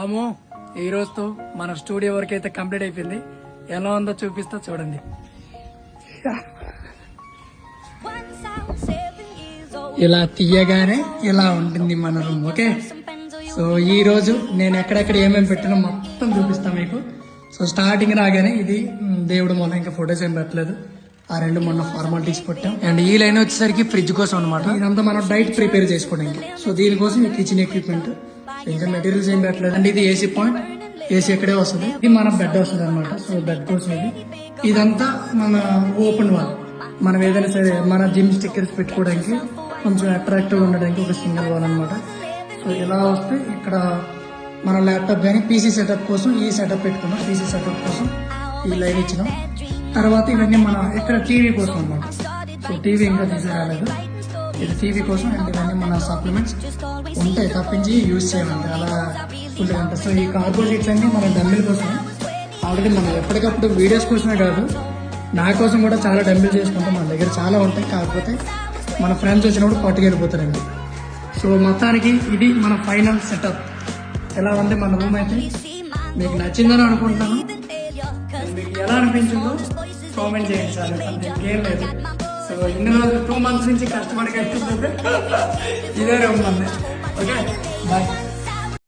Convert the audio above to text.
అమ్మో ఈ రోజుతో మన స్టూడియో వర్క్ అయితే కంప్లీట్ అయిపోయింది. ఎలా ఉందో చూపిస్తా చూడండి. ఇలా తీయగానే ఇలా ఉంటుంది మన రూమ్. ఓకే, సో ఈ రోజు నేను ఎక్కడెక్కడ ఏమేమి పెట్టినా మొత్తం చూపిస్తా మీకు. సో స్టార్టింగ్ రాగానే ఇది దేవుడు మొన్న ఇంకా ఫొటోస్ ఏం పెట్టలేదు, ఆ రెండు మొన్న ఫార్మాలిటీస్ పెట్టాం. అండ్ ఈ లైన్ వచ్చేసరికి ఫ్రిడ్జ్ కోసం అనమాట. ఇదంతా మనం డైట్ ప్రిపేర్ చేసుకోవడానికి. సో దీనికోసం ఈ కిచెన్ ఎక్విప్మెంట్, ఇంకా మెటీరియల్స్ ఏం పెట్టలేదు. అండ్ ఇది ఏసీ పాయింట్, ఏసీ ఎక్కడే వస్తుంది. ఇది మన బెడ్ వస్తుంది అనమాట. సో బెడ్ కోసం ఇదంతా మన ఓపెన్ వాల్, మనం ఏదైనా సరే మన జిమ్ స్టిక్కర్స్ పెట్టుకోవడానికి కొంచెం అట్రాక్టివ్ ఉండడానికి ఒక సింగిల్ వాల్ అనమాట. సో ఇలా వస్తే ఇక్కడ మన ల్యాప్టాప్ కానీ పీసీ సెటప్ కోసం ఈ సెటప్ పెట్టుకున్నాం. పీసీ సెటప్ కోసం ఈ లైన్ ఇచ్చినాం. తర్వాత ఇవన్నీ మన ఇక్కడ టీవీ కోసం అనమాట. సో టీవీ ఇంకా తీసుకురాలేదు, ఇది టీవీ కోసం. అండ్ ఇవన్నీ మన సప్లిమెంట్స్ ఉంటాయి తప్పించి యూజ్ చేయాలంటే అలా ఫుల్ ఉంటుంది. సో ఈ కార్బోర్డ్ షీట్స్ అన్ని మన డంబిల్ కోసం. ఆల్రెడీ మనం ఎప్పటికప్పుడు వీడియోస్ కోసమే కాదు, నా కోసం కూడా చాలా డంబిల్ చేసుకుంటాం. మన దగ్గర చాలా ఉంటాయి, కాకపోతే మన ఫ్రెండ్స్ వచ్చినప్పుడు పట్టుకెళ్ళిపోతారండి. సో మొత్తానికి ఇది మన ఫైనల్ సెటప్. ఎలా ఉంది మన రూమ్ అయితే మీకు నచ్చిందని అనుకుంటున్నాను. మీకు ఎలా అనిపించిందో కామెంట్ చేయండి సార్. ఇంకేం లేదు. సో ఇన్ని రోజులు 2 months నుంచి కష్టపడి కట్టుకుంటే ఇదే రూమ్ ఉంది. Okay, bye.